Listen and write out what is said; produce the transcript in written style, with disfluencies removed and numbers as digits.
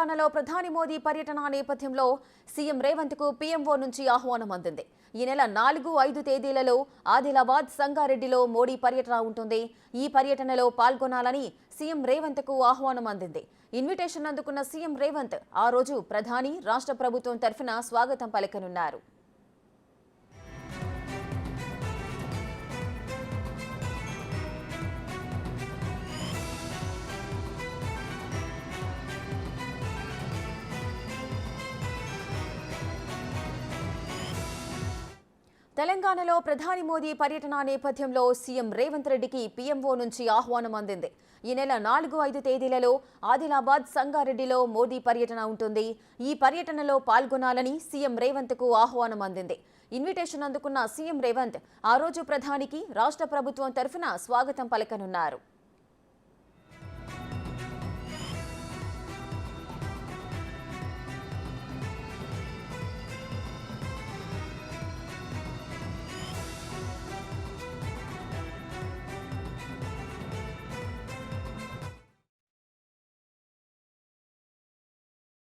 తెలంగాణలో ప్రధాని మోదీ పర్యటన నేపథ్యంలో సీఎం రేవంత్ కు పీఎంఓ నుంచి ఆహ్వానం అందింది. ఈ నెల 4, 5 తేదీలలో ఆదిలాబాద్, సంగారెడ్డిలో మోడీ పర్యటన ఉంటుంది. ఈ పర్యటనలో పాల్గొనాలని సీఎం రేవంత్ కు ఆహ్వానం అందింది. ఇన్విటేషన్ అందుకున్న సీఎం రేవంత్ ఆ రోజు ప్రధాని, రాష్ట్ర ప్రభుత్వం తరఫున స్వాగతం పలకనున్నారు. తెలంగాణలో ప్రధాని మోదీ పర్యటన నేపథ్యంలో సీఎం రేవంత్ రెడ్డికి పీఎంఓ నుంచి ఆహ్వానం అందింది. ఈ నెల 4, 5 తేదీలలో ఆదిలాబాద్, సంగారెడ్డిలో మోదీ పర్యటన ఉంటుంది. ఈ పర్యటనలో పాల్గొనాలని సీఎం రేవంత్ కు ఆహ్వానం అందింది. ఇన్విటేషన్ అందుకున్న సీఎం రేవంత్ ఆ రోజు ప్రధానికి, రాష్ట్ర ప్రభుత్వం తరఫున స్వాగతం పలకనున్నారు.